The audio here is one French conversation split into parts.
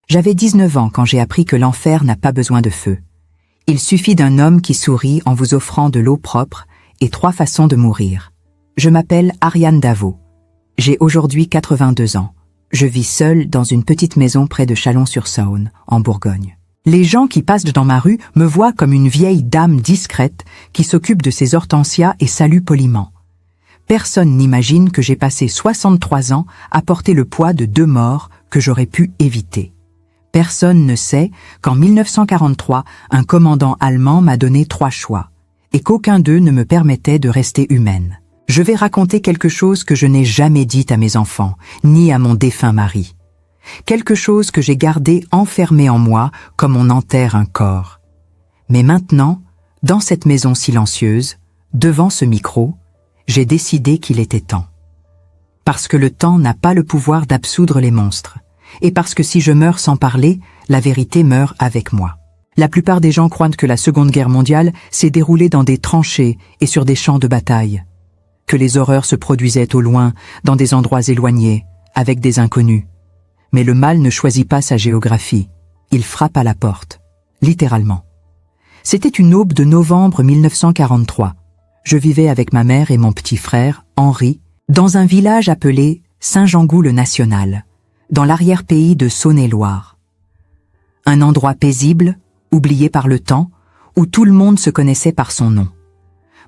J'avais 19 ans quand j'ai appris que l'enfer n'a pas besoin de feu. Il suffit d'un homme qui sourit en vous offrant de l'eau propre et 3 façons de mourir. Je m'appelle Ariane Davot. J'ai aujourd'hui 82 ans. Je vis seule dans une petite maison près de Chalon-sur-Saône, en Bourgogne. Les gens qui passent dans ma rue me voient comme une vieille dame discrète qui s'occupe de ses hortensias et salue poliment. Personne n'imagine que j'ai passé 63 ans à porter le poids de 2 morts que j'aurais pu éviter. Personne ne sait qu'en 1943, un commandant allemand m'a donné 3 choix, et qu'aucun d'eux ne me permettait de rester humaine. Je vais raconter quelque chose que je n'ai jamais dit à mes enfants, ni à mon défunt mari. Quelque chose que j'ai gardé enfermé en moi comme on enterre un corps. Mais maintenant, dans cette maison silencieuse, devant ce micro, j'ai décidé qu'il était temps. Parce que le temps n'a pas le pouvoir d'absoudre les monstres. Et parce que si je meurs sans parler, la vérité meurt avec moi. La plupart des gens croient que la Seconde Guerre mondiale s'est déroulée dans des tranchées et sur des champs de bataille, que les horreurs se produisaient au loin, dans des endroits éloignés, avec des inconnus. Mais le mal ne choisit pas sa géographie. Il frappe à la porte, littéralement. C'était une aube de novembre 1943. Je vivais avec ma mère et mon petit frère, Henri, dans un village appelé Saint-Jean-Gou-le-National, dans l'arrière-pays de Saône-et-Loire. Un endroit paisible, oublié par le temps, où tout le monde se connaissait par son nom.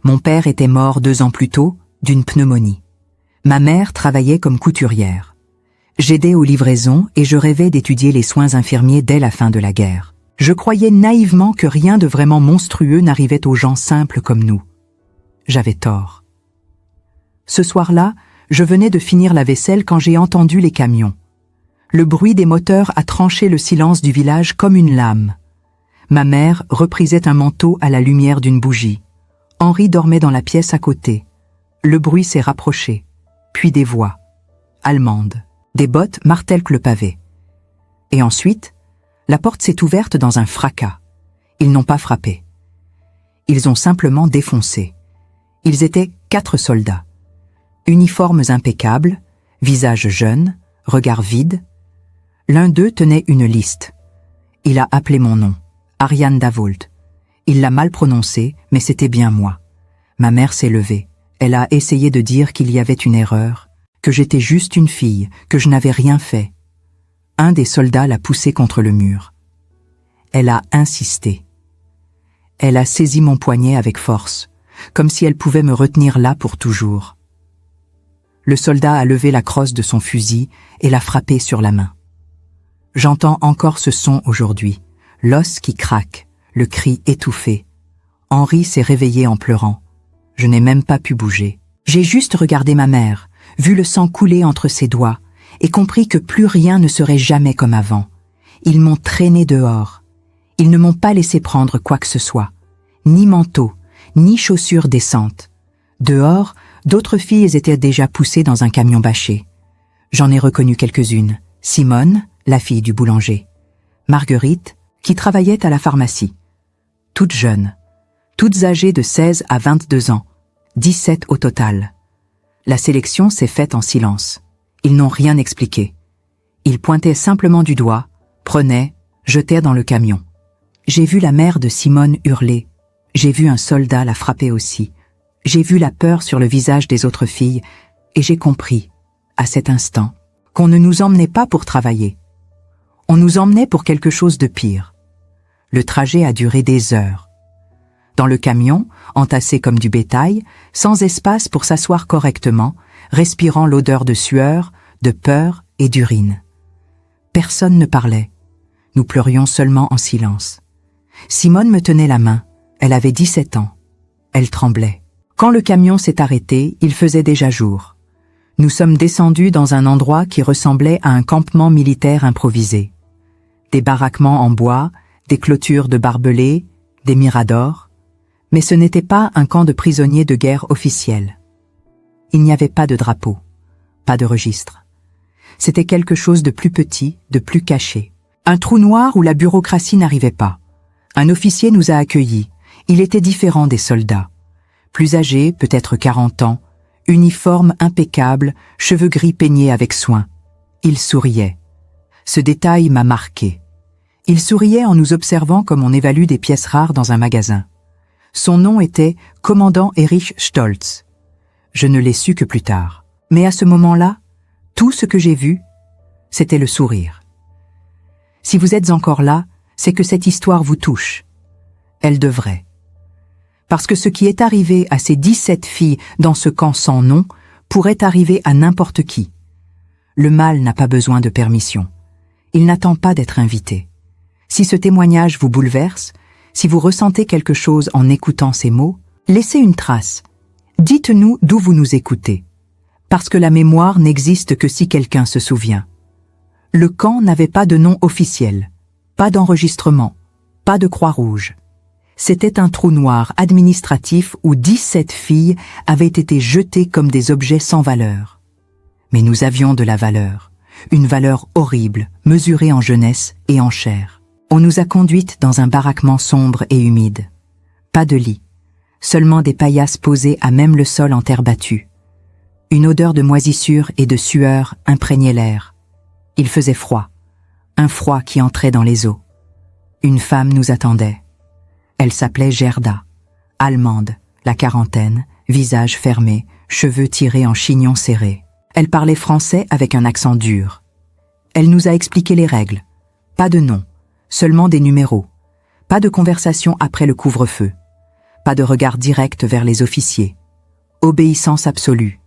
Mon père était mort 2 ans plus tôt, d'une pneumonie. Ma mère travaillait comme couturière. J'aidais aux livraisons et je rêvais d'étudier les soins infirmiers dès la fin de la guerre. Je croyais naïvement que rien de vraiment monstrueux n'arrivait aux gens simples comme nous. J'avais tort. Ce soir-là, je venais de finir la vaisselle quand j'ai entendu les camions. Le bruit des moteurs a tranché le silence du village comme une lame. Ma mère reprisait un manteau à la lumière d'une bougie. Henri dormait dans la pièce à côté. Le bruit s'est rapproché. Puis des voix. Allemandes. Des bottes martèlent le pavé. Et ensuite, la porte s'est ouverte dans un fracas. Ils n'ont pas frappé. Ils ont simplement défoncé. Ils étaient 4 soldats. Uniformes impeccables, visages jeunes, regards vides. L'un d'eux tenait une liste. Il a appelé mon nom, Ariane Davot. Il l'a mal prononcé, mais c'était bien moi. Ma mère s'est levée. Elle a essayé de dire qu'il y avait une erreur, que j'étais juste une fille, que je n'avais rien fait. Un des soldats l'a poussée contre le mur. Elle a insisté. Elle a saisi mon poignet avec force, comme si elle pouvait me retenir là pour toujours. Le soldat a levé la crosse de son fusil et l'a frappé sur la main. J'entends encore ce son aujourd'hui, l'os qui craque, le cri étouffé. Henri s'est réveillé en pleurant. Je n'ai même pas pu bouger. J'ai juste regardé ma mère, vu le sang couler entre ses doigts, et compris que plus rien ne serait jamais comme avant. Ils m'ont traîné dehors. Ils ne m'ont pas laissé prendre quoi que ce soit. Ni manteau, ni chaussures décentes. Dehors, d'autres filles étaient déjà poussées dans un camion bâché. J'en ai reconnu quelques-unes. Simone, la fille du boulanger. Marguerite, qui travaillait à la pharmacie. Toutes jeunes. Toutes âgées de 16 à 22 ans. 17 au total. La sélection s'est faite en silence. Ils n'ont rien expliqué. Ils pointaient simplement du doigt, prenaient, jetaient dans le camion. J'ai vu la mère de Simone hurler. J'ai vu un soldat la frapper aussi. J'ai vu la peur sur le visage des autres filles et j'ai compris, à cet instant, qu'on ne nous emmenait pas pour travailler. On nous emmenait pour quelque chose de pire. Le trajet a duré des heures. Dans le camion, entassé comme du bétail, sans espace pour s'asseoir correctement, respirant l'odeur de sueur, de peur et d'urine. Personne ne parlait. Nous pleurions seulement en silence. Simone me tenait la main. Elle avait 17 ans. Elle tremblait. Quand le camion s'est arrêté, il faisait déjà jour. Nous sommes descendus dans un endroit qui ressemblait à un campement militaire improvisé. Des baraquements en bois, des clôtures de barbelés, des miradors. Mais ce n'était pas un camp de prisonniers de guerre officiel. Il n'y avait pas de drapeau, pas de registre. C'était quelque chose de plus petit, de plus caché. Un trou noir où la bureaucratie n'arrivait pas. Un officier nous a accueillis. Il était différent des soldats. Plus âgé, peut-être 40 ans, uniforme impeccable, cheveux gris peignés avec soin. Il souriait. Ce détail m'a marqué. Il souriait en nous observant comme on évalue des pièces rares dans un magasin. Son nom était Commandant Erich Stolz. Je ne l'ai su que plus tard. Mais à ce moment-là, tout ce que j'ai vu, c'était le sourire. Si vous êtes encore là, c'est que cette histoire vous touche. Elle devrait. Parce que ce qui est arrivé à ces 17 filles dans ce camp sans nom pourrait arriver à n'importe qui. Le mal n'a pas besoin de permission. Il n'attend pas d'être invité. Si ce témoignage vous bouleverse, si vous ressentez quelque chose en écoutant ces mots, laissez une trace. Dites-nous d'où vous nous écoutez. Parce que la mémoire n'existe que si quelqu'un se souvient. Le camp n'avait pas de nom officiel, pas d'enregistrement, pas de croix rouge. C'était un trou noir administratif où 17 filles avaient été jetées comme des objets sans valeur. Mais nous avions de la valeur, une valeur horrible, mesurée en jeunesse et en chair. On nous a conduites dans un baraquement sombre et humide. Pas de lit, seulement des paillasses posées à même le sol en terre battue. Une odeur de moisissure et de sueur imprégnait l'air. Il faisait froid, un froid qui entrait dans les os. Une femme nous attendait. Elle s'appelait Gerda, allemande, la quarantaine, visage fermé, cheveux tirés en chignon serré. Elle parlait français avec un accent dur. Elle nous a expliqué les règles. Pas de nom, seulement des numéros. Pas de conversation après le couvre-feu. Pas de regard direct vers les officiers. Obéissance absolue.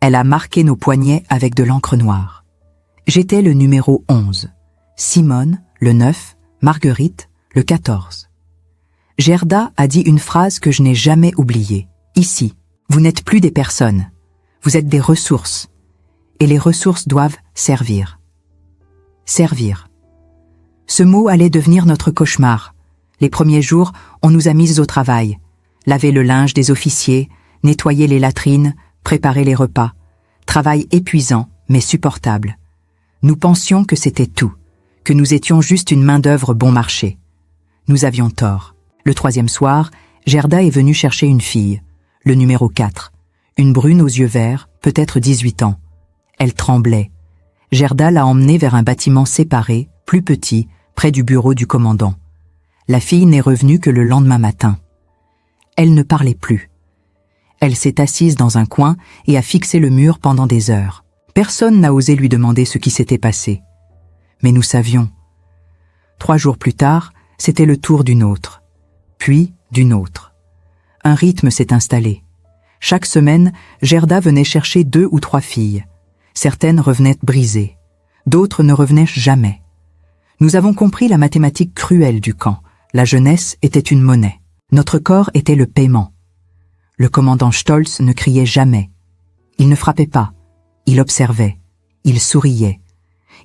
Elle a marqué nos poignets avec de l'encre noire. J'étais le numéro 11. Simone, le 9, Marguerite, le 14. Gerda a dit une phrase que je n'ai jamais oubliée. Ici, vous n'êtes plus des personnes. Vous êtes des ressources. Et les ressources doivent servir. Servir. Ce mot allait devenir notre cauchemar. Les premiers jours, on nous a mises au travail. Laver le linge des officiers, nettoyer les latrines, préparer les repas. Travail épuisant, mais supportable. Nous pensions que c'était tout, que nous étions juste une main-d'œuvre bon marché. Nous avions tort. Le 3e soir, Gerda est venue chercher une fille, le numéro 4, une brune aux yeux verts, peut-être 18 ans. Elle tremblait. Gerda l'a emmenée vers un bâtiment séparé, plus petit, près du bureau du commandant. La fille n'est revenue que le lendemain matin. Elle ne parlait plus. Elle s'est assise dans un coin et a fixé le mur pendant des heures. Personne n'a osé lui demander ce qui s'était passé. Mais nous savions. 3 jours plus tard, c'était le tour d'une autre. Puis d'une autre. Un rythme s'est installé. Chaque semaine, Gerda venait chercher 2 ou 3 filles. Certaines revenaient brisées. D'autres ne revenaient jamais. Nous avons compris la mathématique cruelle du camp. La jeunesse était une monnaie. Notre corps était le paiement. Le commandant Stolz ne criait jamais. Il ne frappait pas. Il observait. Il souriait.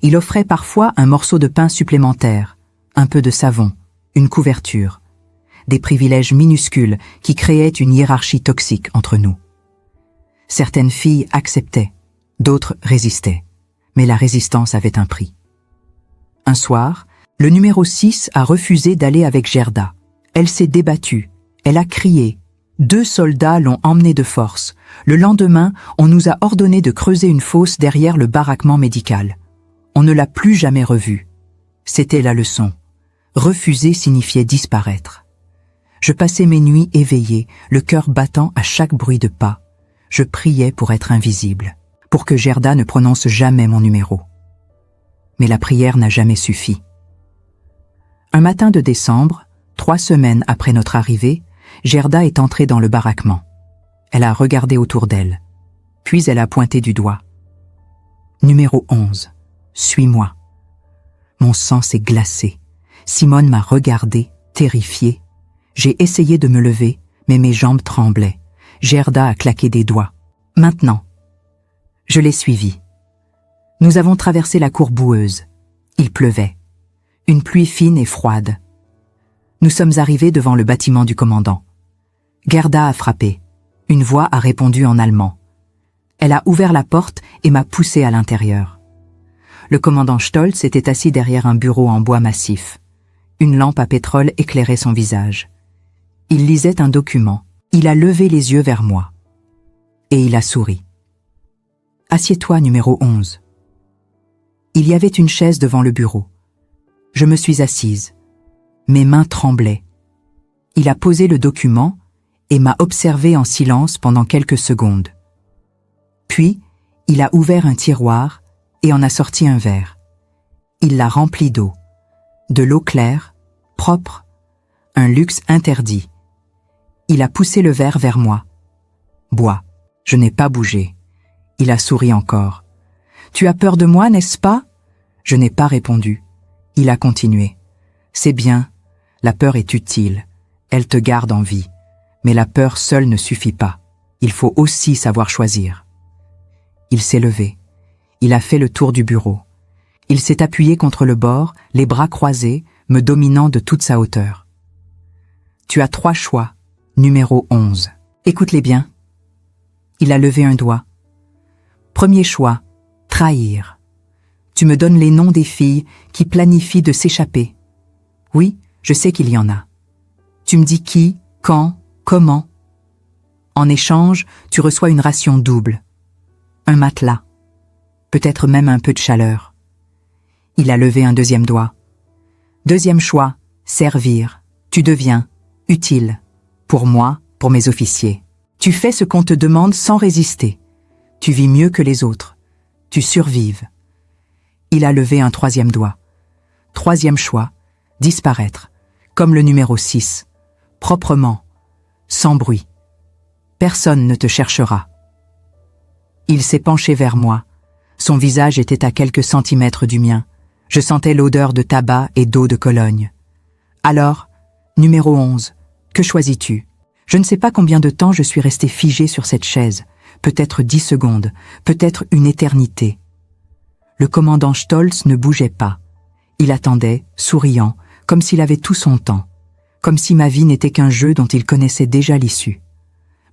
Il offrait parfois un morceau de pain supplémentaire, un peu de savon, une couverture. Des privilèges minuscules qui créaient une hiérarchie toxique entre nous. Certaines filles acceptaient, d'autres résistaient. Mais la résistance avait un prix. Un soir, le numéro 6 a refusé d'aller avec Gerda. Elle s'est débattue. Elle a crié. 2 soldats l'ont emmenée de force. Le lendemain, on nous a ordonné de creuser une fosse derrière le baraquement médical. On ne l'a plus jamais revue. C'était la leçon. Refuser signifiait disparaître. Je passais mes nuits éveillée, le cœur battant à chaque bruit de pas. Je priais pour être invisible, pour que Gerda ne prononce jamais mon numéro. Mais la prière n'a jamais suffi. Un matin de décembre, 3 semaines après notre arrivée, Gerda est entrée dans le baraquement. Elle a regardé autour d'elle. Puis elle a pointé du doigt. Numéro 11, suis-moi. Mon sang s'est glacé. Simone m'a regardée, terrifiée. J'ai essayé de me lever, mais mes jambes tremblaient. Gerda a claqué des doigts. Maintenant. Je l'ai suivie. Nous avons traversé la cour boueuse. Il pleuvait. Une pluie fine et froide. Nous sommes arrivés devant le bâtiment du commandant. Gerda a frappé. Une voix a répondu en allemand. Elle a ouvert la porte et m'a poussé à l'intérieur. Le commandant Stolz était assis derrière un bureau en bois massif. Une lampe à pétrole éclairait son visage. Il lisait un document. Il a levé les yeux vers moi. Et il a souri. « Assieds-toi, numéro 11. » Il y avait une chaise devant le bureau. Je me suis assise. Mes mains tremblaient. Il a posé le document et m'a observé en silence pendant quelques secondes. Puis, il a ouvert un tiroir et en a sorti un verre. Il l'a rempli d'eau. De l'eau claire, propre, un luxe interdit. Il a poussé le verre vers moi. Bois. Je n'ai pas bougé. Il a souri encore. Tu as peur de moi, n'est-ce pas? Je n'ai pas répondu. Il a continué. C'est bien, la peur est utile. Elle te garde en vie. Mais la peur seule ne suffit pas. Il faut aussi savoir choisir. Il s'est levé. Il a fait le tour du bureau. Il s'est appuyé contre le bord, les bras croisés, me dominant de toute sa hauteur. Tu as 3 choix. Numéro 11. Écoute-les bien. Il a levé un doigt. Premier choix, trahir. Tu me donnes les noms des filles qui planifient de s'échapper. Oui, je sais qu'il y en a. Tu me dis qui, quand, comment. En échange, tu reçois une ration double. Un matelas. Peut-être même un peu de chaleur. Il a levé un deuxième doigt. Deuxième choix, servir. Tu deviens utile. Pour moi, pour mes officiers. Tu fais ce qu'on te demande sans résister. Tu vis mieux que les autres. Tu survives. Il a levé un troisième doigt. Troisième choix, disparaître. Comme le numéro 6. Proprement. Sans bruit. Personne ne te cherchera. Il s'est penché vers moi. Son visage était à quelques centimètres du mien. Je sentais l'odeur de tabac et d'eau de Cologne. Alors, numéro 11, que choisis-tu? Je ne sais pas combien de temps je suis resté figé sur cette chaise. Peut-être 10 secondes, peut-être une éternité. Le commandant Stolz ne bougeait pas. Il attendait, souriant, comme s'il avait tout son temps. Comme si ma vie n'était qu'un jeu dont il connaissait déjà l'issue.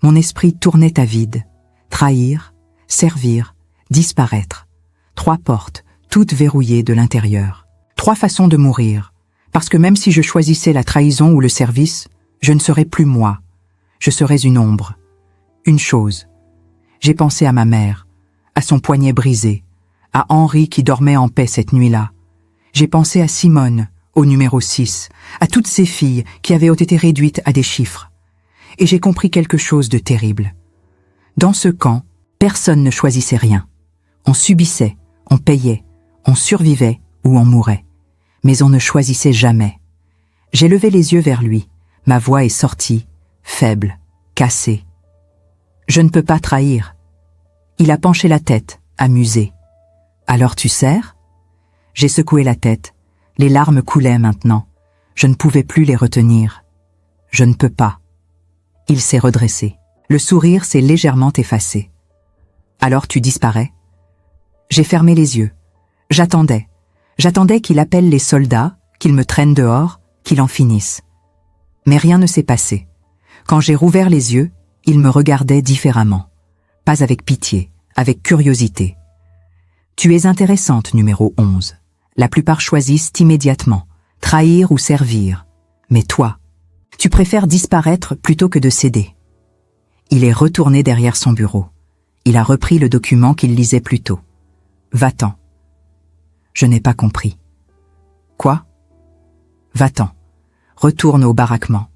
Mon esprit tournait à vide. Trahir, servir, disparaître. 3 portes, toutes verrouillées de l'intérieur. 3 façons de mourir. Parce que même si je choisissais la trahison ou le service, je ne serais plus moi. Je serais une ombre. Une chose. J'ai pensé à ma mère, à son poignet brisé, à Henri qui dormait en paix cette nuit-là. J'ai pensé à Simone, au numéro 6, à toutes ces filles qui avaient été réduites à des chiffres. Et j'ai compris quelque chose de terrible. Dans ce camp, personne ne choisissait rien. On subissait, on payait, on survivait ou on mourait. Mais on ne choisissait jamais. J'ai levé les yeux vers lui. Ma voix est sortie, faible, cassée. Je ne peux pas trahir. Il a penché la tête, amusé. Alors tu sers? J'ai secoué la tête. Les larmes coulaient maintenant. Je ne pouvais plus les retenir. Je ne peux pas. Il s'est redressé. Le sourire s'est légèrement effacé. Alors tu disparais? J'ai fermé les yeux. J'attendais. J'attendais qu'il appelle les soldats, qu'il me traîne dehors, qu'il en finisse. Mais rien ne s'est passé. Quand j'ai rouvert les yeux, il me regardait différemment. Pas avec pitié, avec curiosité. Tu es intéressante, numéro 11. La plupart choisissent immédiatement, trahir ou servir. Mais toi, tu préfères disparaître plutôt que de céder. Il est retourné derrière son bureau. Il a repris le document qu'il lisait plus tôt. Va-t'en. Je n'ai pas compris. Quoi? Va-t'en. Retourne au baraquement.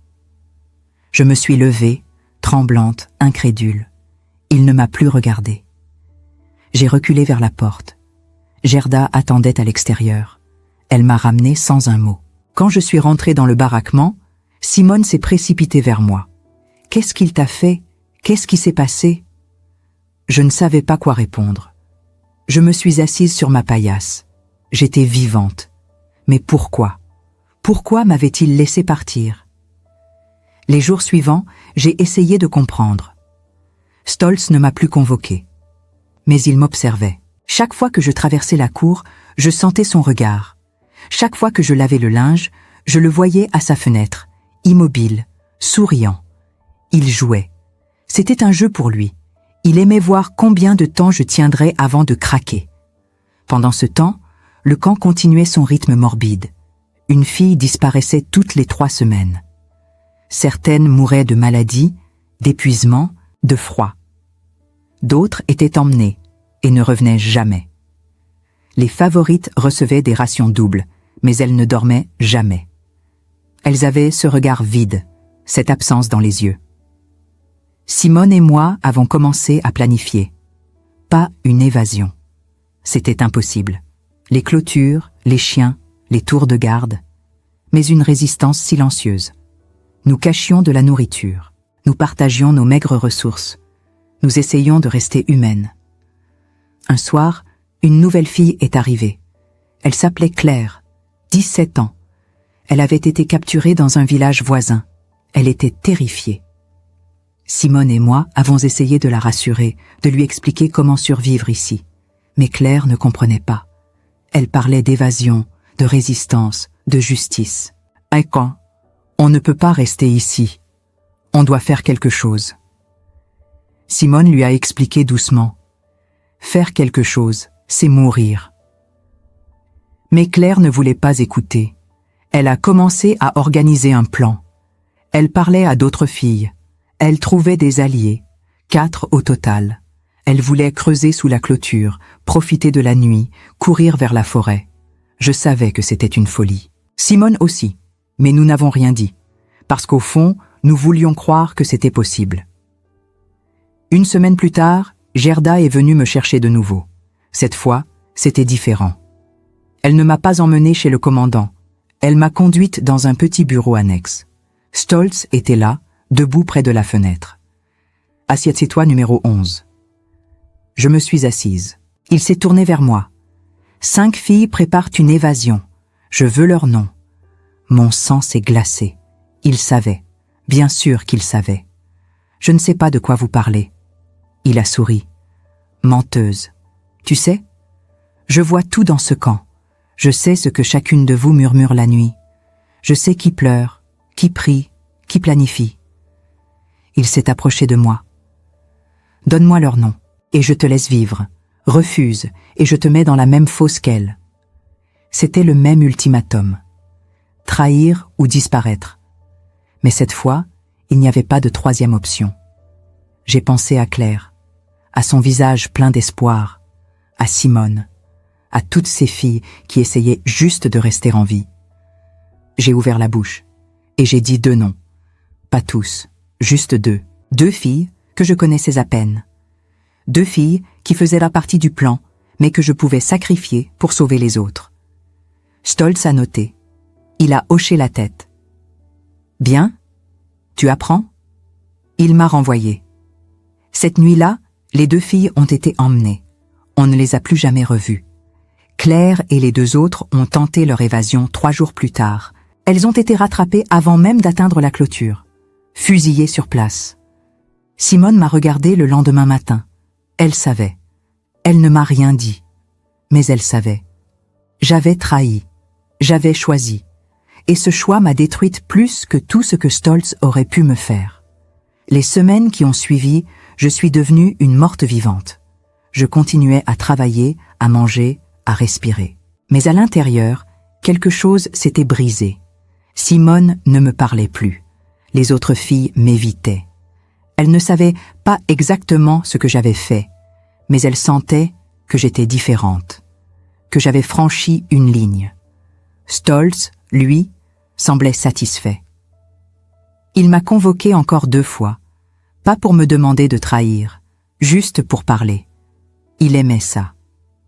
Je me suis levée, tremblante, incrédule. Il ne m'a plus regardée. J'ai reculé vers la porte. Gerda attendait à l'extérieur. Elle m'a ramenée sans un mot. Quand je suis rentrée dans le baraquement, Simone s'est précipitée vers moi. « Qu'est-ce qu'il t'a fait? Qu'est-ce qui s'est passé ?» Je ne savais pas quoi répondre. Je me suis assise sur ma paillasse. J'étais vivante. Mais pourquoi? Pourquoi m'avait-il laissé partir? Les jours suivants, j'ai essayé de comprendre. Stolz ne m'a plus convoqué. Mais il m'observait. Chaque fois que je traversais la cour, je sentais son regard. Chaque fois que je lavais le linge, je le voyais à sa fenêtre, immobile, souriant. Il jouait. C'était un jeu pour lui. Il aimait voir combien de temps je tiendrais avant de craquer. Pendant ce temps, le camp continuait son rythme morbide. Une fille disparaissait toutes les 3 semaines. Certaines mouraient de maladie, d'épuisement, de froid. D'autres étaient emmenées et ne revenaient jamais. Les favorites recevaient des rations doubles, mais elles ne dormaient jamais. Elles avaient ce regard vide, cette absence dans les yeux. Simone et moi avons commencé à planifier. Pas une évasion. C'était impossible. Les clôtures, les chiens, les tours de garde, mais une résistance silencieuse. Nous cachions de la nourriture, nous partagions nos maigres ressources, nous essayions de rester humaines. Un soir, une nouvelle fille est arrivée. Elle s'appelait Claire, 17 ans. Elle avait été capturée dans un village voisin. Elle était terrifiée. Simone et moi avons essayé de la rassurer, de lui expliquer comment survivre ici. Mais Claire ne comprenait pas. Elle parlait d'évasion, de résistance, de justice. « Quand on ne peut pas rester ici. On doit faire quelque chose. » Simone lui a expliqué doucement. Faire quelque chose, c'est mourir. Mais Claire ne voulait pas écouter. Elle a commencé à organiser un plan. Elle parlait à d'autres filles. Elle trouvait des alliés, 4 au total. Elle voulait creuser sous la clôture, profiter de la nuit, courir vers la forêt. Je savais que c'était une folie. Simone aussi, mais nous n'avons rien dit, parce qu'au fond, nous voulions croire que c'était possible. Une semaine plus tard, Gerda est venue me chercher de nouveau. Cette fois, c'était différent. Elle ne m'a pas emmenée chez le commandant. Elle m'a conduite dans un petit bureau annexe. Stolz était là, debout près de la fenêtre. « Assieds-toi numéro 11. » Je me suis assise. Il s'est tourné vers moi. « 5 filles préparent une évasion. Je veux leur nom. » Mon sang s'est glacé. Il savait. Bien sûr qu'il savait. « Je ne sais pas de quoi vous parlez. » Il a souri. « Menteuse. Tu sais, je vois tout dans ce camp. Je sais ce que chacune de vous murmure la nuit. Je sais qui pleure, qui prie, qui planifie. » Il s'est approché de moi. « Donne-moi leur nom, et je te laisse vivre. Refuse, et je te mets dans la même fosse qu'elle. » C'était le même ultimatum. Trahir ou disparaître. Mais cette fois, il n'y avait pas de troisième option. J'ai pensé à Claire, à son visage plein d'espoir, à Simone, à toutes ces filles qui essayaient juste de rester en vie. J'ai ouvert la bouche, et j'ai dit 2 noms. Pas tous, juste 2. 2 filles que je connaissais à peine. 2 filles qui faisaient la partie du plan, mais que je pouvais sacrifier pour sauver les autres. Stolz a noté. Il a hoché la tête. « Bien, tu apprends ?» Il m'a renvoyé. Cette nuit-là, les 2 filles ont été emmenées. On ne les a plus jamais revues. Claire et les 2 autres ont tenté leur évasion 3 jours plus tard. Elles ont été rattrapées avant même d'atteindre la clôture, fusillées sur place. Simone m'a regardée le lendemain matin. Elle savait. Elle ne m'a rien dit. Mais elle savait. J'avais trahi. J'avais choisi. Et ce choix m'a détruite plus que tout ce que Stolz aurait pu me faire. Les semaines qui ont suivi, je suis devenue une morte vivante. Je continuais à travailler, à manger, à respirer. Mais à l'intérieur, quelque chose s'était brisé. Simone ne me parlait plus. Les autres filles m'évitaient. Elles ne savaient pas exactement ce que j'avais fait, mais elles sentaient que j'étais différente, que j'avais franchi une ligne. Stolz, lui, semblait satisfait. Il m'a convoqué encore 2 fois, pas pour me demander de trahir, juste pour parler. Il aimait ça,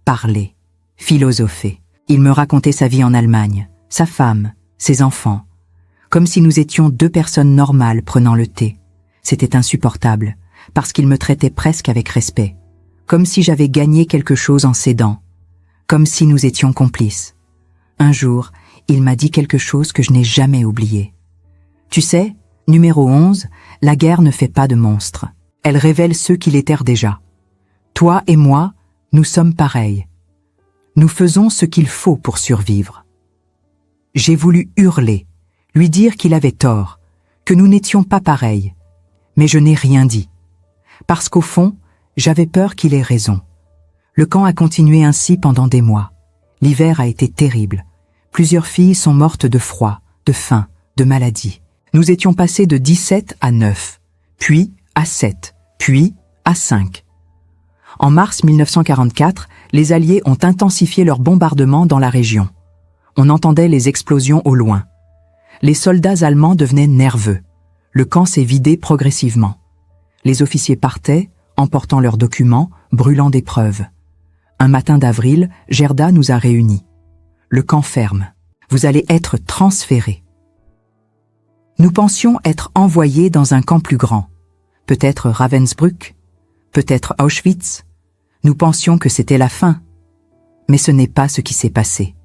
parler, philosopher. Il me racontait sa vie en Allemagne, sa femme, ses enfants, comme si nous étions 2 personnes normales prenant le thé. C'était insupportable, parce qu'il me traitait presque avec respect, comme si j'avais gagné quelque chose en cédant, comme si nous étions complices. Un jour, il m'a dit quelque chose que je n'ai jamais oublié. Tu sais, numéro 11, la guerre ne fait pas de monstres. Elle révèle ceux qui l'étaient déjà. Toi et moi, nous sommes pareils. Nous faisons ce qu'il faut pour survivre. J'ai voulu hurler, lui dire qu'il avait tort, que nous n'étions pas pareils. Mais je n'ai rien dit. Parce qu'au fond, j'avais peur qu'il ait raison. Le camp a continué ainsi pendant des mois. L'hiver a été terrible. Plusieurs filles sont mortes de froid, de faim, de maladie. Nous étions passés de 17 à 9, puis à 7, puis à 5. En mars 1944, les Alliés ont intensifié leurs bombardements dans la région. On entendait les explosions au loin. Les soldats allemands devenaient nerveux. Le camp s'est vidé progressivement. Les officiers partaient, emportant leurs documents, brûlant des preuves. Un matin d'avril, Gerda nous a réunis. Le camp ferme. Vous allez être transférés. Nous pensions être envoyés dans un camp plus grand. Peut-être Ravensbrück, peut-être Auschwitz. Nous pensions que c'était la fin. Mais ce n'est pas ce qui s'est passé.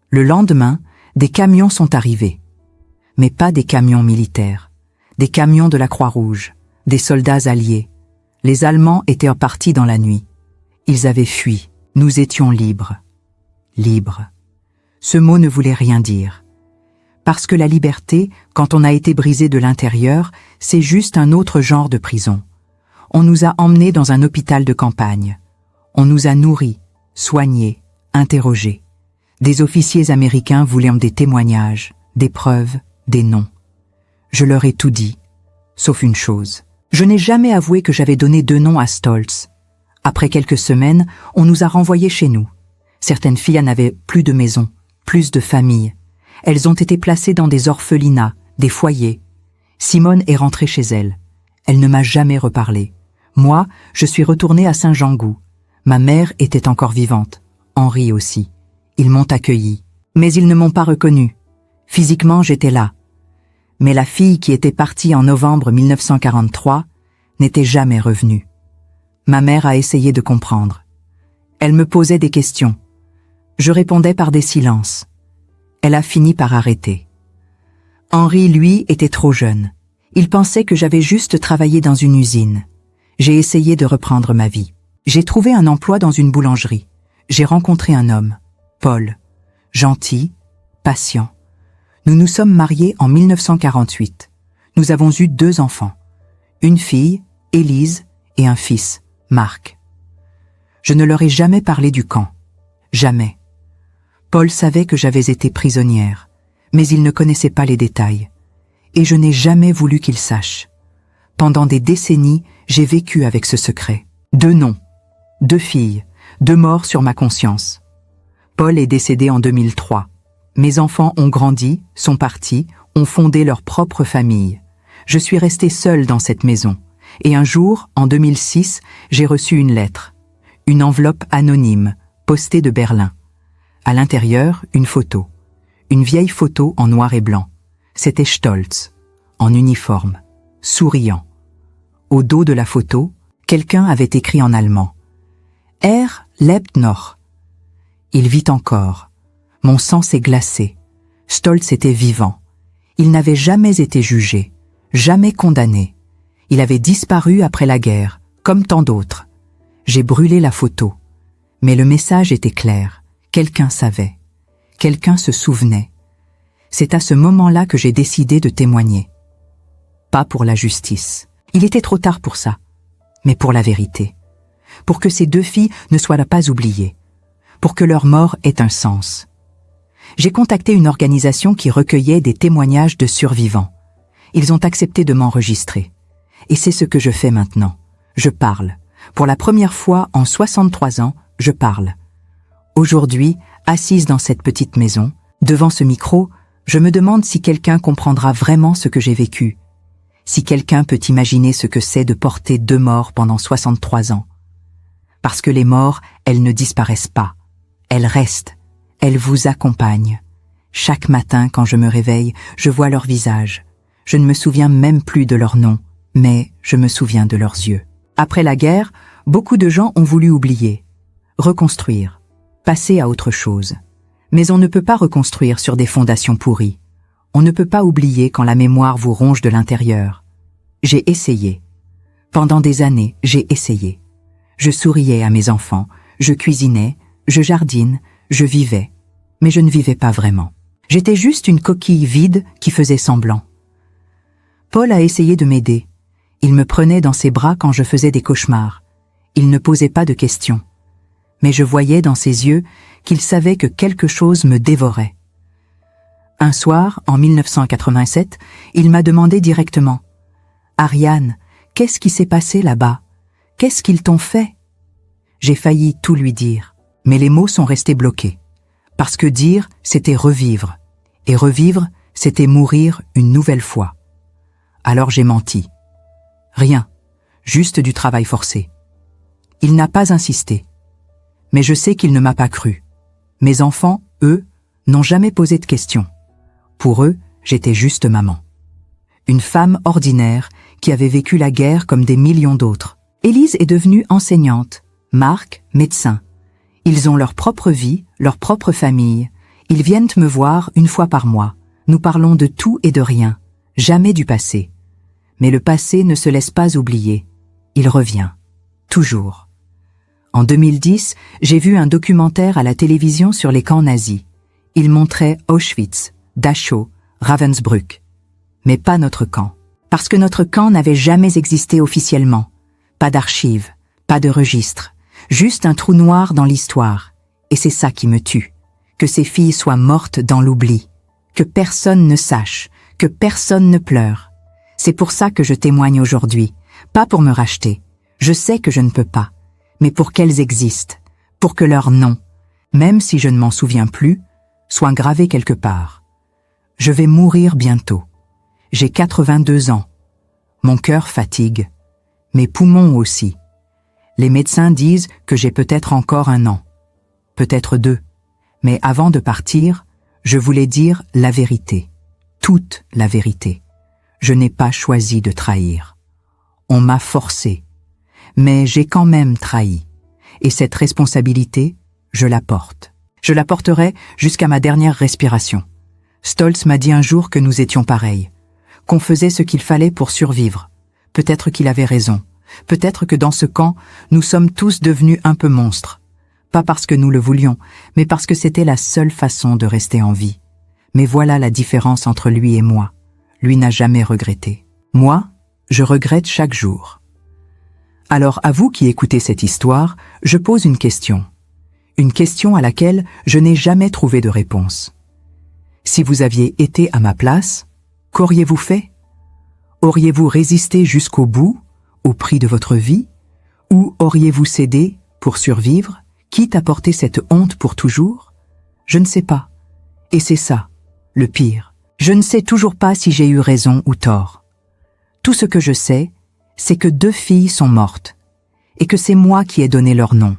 Le lendemain, des camions sont arrivés. Mais pas des camions militaires. Des camions de la Croix-Rouge, des soldats alliés. Les Allemands étaient partis dans la nuit. Ils avaient fui. Nous étions libres. Libres. Ce mot ne voulait rien dire. Parce que la liberté, quand on a été brisé de l'intérieur, c'est juste un autre genre de prison. On nous a emmenés dans un hôpital de campagne. On nous a nourris, soignés, interrogés. Des officiers américains voulaient des témoignages, des preuves, des noms. Je leur ai tout dit, sauf une chose. Je n'ai jamais avoué que j'avais donné 2 noms à Stolz. Après quelques semaines, on nous a renvoyés chez nous. Certaines filles n'avaient plus de maison, plus de famille. Elles ont été placées dans des orphelinats, des foyers. Simone est rentrée chez elle. Elle ne m'a jamais reparlé. Moi, je suis retournée à Saint-Jean-Gou. Ma mère était encore vivante. Henri aussi. Ils m'ont accueillie. Mais ils ne m'ont pas reconnue. Physiquement, j'étais là. Mais la fille qui était partie en novembre 1943 n'était jamais revenue. Ma mère a essayé de comprendre. Elle me posait des questions. Je répondais par des silences. Elle a fini par arrêter. Henri, lui, était trop jeune. Il pensait que j'avais juste travaillé dans une usine. J'ai essayé de reprendre ma vie. J'ai trouvé un emploi dans une boulangerie. J'ai rencontré un homme, Paul, gentil, patient. Nous nous sommes mariés en 1948. Nous avons eu 2 enfants. Une fille, Élise, et un fils, Marc. Je ne leur ai jamais parlé du camp. Jamais. Paul savait que j'avais été prisonnière, mais il ne connaissait pas les détails. Et je n'ai jamais voulu qu'il sache. Pendant des décennies, j'ai vécu avec ce secret. 2 noms, 2 filles, 2 morts sur ma conscience. Paul est décédé en 2003. Mes enfants ont grandi, sont partis, ont fondé leur propre famille. Je suis restée seule dans cette maison. Et un jour, en 2006, j'ai reçu une lettre. Une enveloppe anonyme, postée de Berlin. À l'intérieur, une photo. Une vieille photo en noir et blanc. C'était Stolz, en uniforme, souriant. Au dos de la photo, quelqu'un avait écrit en allemand. Er lebt noch. Il vit encore. Mon sang s'est glacé. Stolz était vivant. Il n'avait jamais été jugé, jamais condamné. Il avait disparu après la guerre, comme tant d'autres. J'ai brûlé la photo. Mais le message était clair. Quelqu'un savait. Quelqu'un se souvenait. C'est à ce moment-là que j'ai décidé de témoigner. Pas pour la justice. Il était trop tard pour ça. Mais pour la vérité. Pour que ces 2 filles ne soient pas oubliées. Pour que leur mort ait un sens. J'ai contacté une organisation qui recueillait des témoignages de survivants. Ils ont accepté de m'enregistrer. Et c'est ce que je fais maintenant. Je parle. Pour la première fois en 63 ans, je parle. Aujourd'hui, assise dans cette petite maison, devant ce micro, je me demande si quelqu'un comprendra vraiment ce que j'ai vécu. Si quelqu'un peut imaginer ce que c'est de porter 2 morts pendant 63 ans. Parce que les morts, elles ne disparaissent pas. Elles restent. Elles vous accompagnent. Chaque matin, quand je me réveille, je vois leur visage. Je ne me souviens même plus de leur nom, mais je me souviens de leurs yeux. Après la guerre, beaucoup de gens ont voulu oublier, reconstruire, passer à autre chose. Mais on ne peut pas reconstruire sur des fondations pourries. On ne peut pas oublier quand la mémoire vous ronge de l'intérieur. J'ai essayé. Pendant des années, j'ai essayé. Je souriais à mes enfants, je cuisinais, je jardine, je vivais. Mais je ne vivais pas vraiment. J'étais juste une coquille vide qui faisait semblant. Paul a essayé de m'aider. Il me prenait dans ses bras quand je faisais des cauchemars. Il ne posait pas de questions. Mais je voyais dans ses yeux qu'il savait que quelque chose me dévorait. Un soir, en 1987, il m'a demandé directement « Ariane, qu'est-ce qui s'est passé là-bas? Qu'est-ce qu'ils t'ont fait ?» J'ai failli tout lui dire, mais les mots sont restés bloqués. Parce que dire, c'était revivre. Et revivre, c'était mourir une nouvelle fois. Alors j'ai menti. Rien, juste du travail forcé. Il n'a pas insisté. Mais je sais qu'il ne m'a pas cru. Mes enfants, eux, n'ont jamais posé de questions. Pour eux, j'étais juste maman. Une femme ordinaire qui avait vécu la guerre comme des millions d'autres. Élise est devenue enseignante, Marc, médecin. Ils ont leur propre vie, leur propre famille. Ils viennent me voir une fois par mois. Nous parlons de tout et de rien, jamais du passé. Mais le passé ne se laisse pas oublier. Il revient. Toujours. En 2010, j'ai vu un documentaire à la télévision sur les camps nazis. Il montrait Auschwitz, Dachau, Ravensbrück. Mais pas notre camp. Parce que notre camp n'avait jamais existé officiellement. Pas d'archives, pas de registres. Juste un trou noir dans l'histoire. Et c'est ça qui me tue. Que ces filles soient mortes dans l'oubli. Que personne ne sache. Que personne ne pleure. C'est pour ça que je témoigne aujourd'hui. Pas pour me racheter. Je sais que je ne peux pas. Mais pour qu'elles existent. Pour que leur nom, même si je ne m'en souviens plus, soit gravé quelque part. Je vais mourir bientôt. J'ai 82 ans. Mon cœur fatigue. Mes poumons aussi. Les médecins disent que j'ai peut-être encore 1 an. Peut-être 2. Mais avant de partir, je voulais dire la vérité. Toute la vérité. Je n'ai pas choisi de trahir. On m'a forcé. Mais j'ai quand même trahi. Et cette responsabilité, je la porte. Je la porterai jusqu'à ma dernière respiration. Stolz m'a dit un jour que nous étions pareils. Qu'on faisait ce qu'il fallait pour survivre. Peut-être qu'il avait raison. Peut-être que dans ce camp, nous sommes tous devenus un peu monstres. Pas parce que nous le voulions, mais parce que c'était la seule façon de rester en vie. Mais voilà la différence entre lui et moi. Lui n'a jamais regretté. Moi, je regrette chaque jour. Alors à vous qui écoutez cette histoire, je pose une question. Une question à laquelle je n'ai jamais trouvé de réponse. Si vous aviez été à ma place, qu'auriez-vous fait? Auriez-vous résisté jusqu'au bout, au prix de votre vie? Ou auriez-vous cédé pour survivre, quitte à porter cette honte pour toujours? Je ne sais pas. Et c'est ça, le pire. Je ne sais toujours pas si j'ai eu raison ou tort. Tout ce que je sais, c'est que 2 filles sont mortes, et que c'est moi qui ai donné leur nom.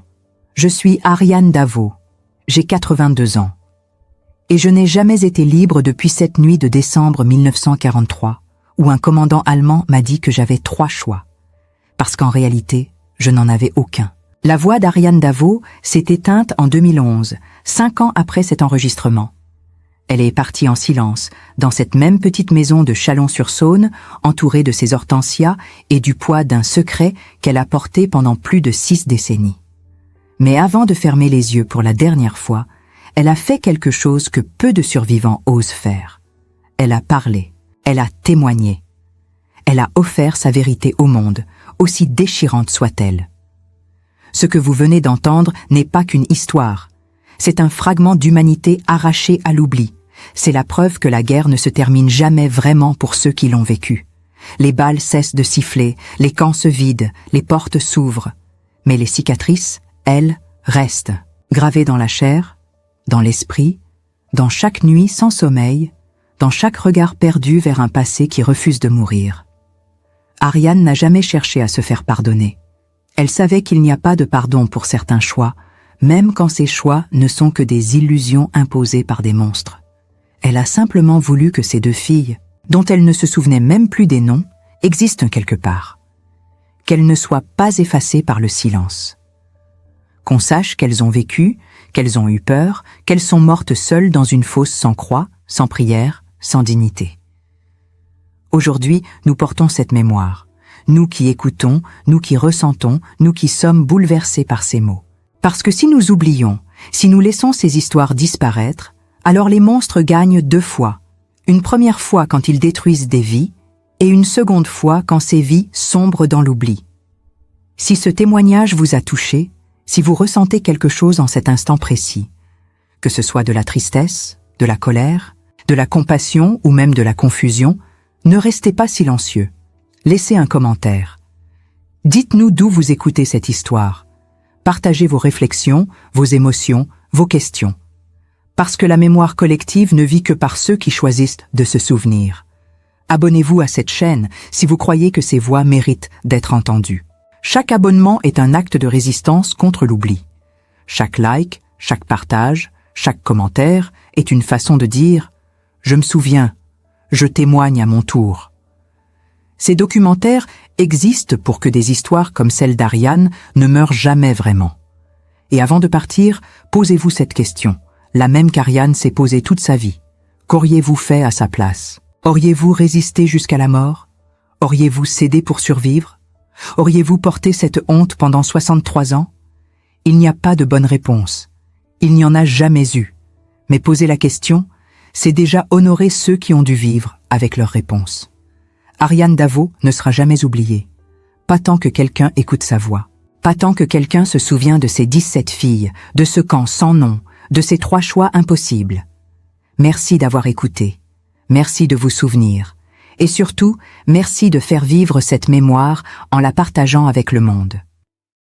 Je suis Ariane Davo, j'ai 82 ans. Et je n'ai jamais été libre depuis cette nuit de décembre 1943, où un commandant allemand m'a dit que j'avais 3 choix. Parce qu'en réalité, je n'en avais aucun. La voix d'Ariane Davo s'est éteinte en 2011, 5 ans après cet enregistrement. Elle est partie en silence, dans cette même petite maison de Chalon-sur-Saône, entourée de ses hortensias et du poids d'un secret qu'elle a porté pendant plus de 6 décennies. Mais avant de fermer les yeux pour la dernière fois, elle a fait quelque chose que peu de survivants osent faire. Elle a parlé, elle a témoigné. Elle a offert sa vérité au monde, aussi déchirante soit-elle. Ce que vous venez d'entendre n'est pas qu'une histoire. C'est un fragment d'humanité arraché à l'oubli. C'est la preuve que la guerre ne se termine jamais vraiment pour ceux qui l'ont vécue. Les balles cessent de siffler, les camps se vident, les portes s'ouvrent. Mais les cicatrices, elles, restent, gravées dans la chair, dans l'esprit, dans chaque nuit sans sommeil, dans chaque regard perdu vers un passé qui refuse de mourir. Ariane n'a jamais cherché à se faire pardonner. Elle savait qu'il n'y a pas de pardon pour certains choix, même quand ces choix ne sont que des illusions imposées par des monstres. Elle a simplement voulu que ces 2 filles, dont elle ne se souvenait même plus des noms, existent quelque part. Qu'elles ne soient pas effacées par le silence. Qu'on sache qu'elles ont vécu, qu'elles ont eu peur, qu'elles sont mortes seules dans une fosse sans croix, sans prière, sans dignité. Aujourd'hui, nous portons cette mémoire. Nous qui écoutons, nous qui ressentons, nous qui sommes bouleversés par ces mots. Parce que si nous oublions, si nous laissons ces histoires disparaître, alors les monstres gagnent 2 fois. Une première fois quand ils détruisent des vies, et une seconde fois quand ces vies sombrent dans l'oubli. Si ce témoignage vous a touché, si vous ressentez quelque chose en cet instant précis, que ce soit de la tristesse, de la colère, de la compassion ou même de la confusion, ne restez pas silencieux. Laissez un commentaire. Dites-nous d'où vous écoutez cette histoire. Partagez vos réflexions, vos émotions, vos questions. Parce que la mémoire collective ne vit que par ceux qui choisissent de se souvenir. Abonnez-vous à cette chaîne si vous croyez que ces voix méritent d'être entendues. Chaque abonnement est un acte de résistance contre l'oubli. Chaque like, chaque partage, chaque commentaire est une façon de dire « Je me souviens, je témoigne à mon tour ». Ces documentaires existent pour que des histoires comme celle d'Ariane ne meurent jamais vraiment. Et avant de partir, posez-vous cette question, la même qu'Ariane s'est posée toute sa vie. Qu'auriez-vous fait à sa place? Auriez-vous résisté jusqu'à la mort? Auriez-vous cédé pour survivre? Auriez-vous porté cette honte pendant 63 ans? Il n'y a pas de bonne réponse. Il n'y en a jamais eu. Mais poser la question, c'est déjà honorer ceux qui ont dû vivre avec leur réponse. Ariane Davo ne sera jamais oubliée. Pas tant que quelqu'un écoute sa voix. Pas tant que quelqu'un se souvient de ses 17 filles, de ce camp sans nom, de ces 3 choix impossibles. Merci d'avoir écouté. Merci de vous souvenir. Et surtout, merci de faire vivre cette mémoire en la partageant avec le monde.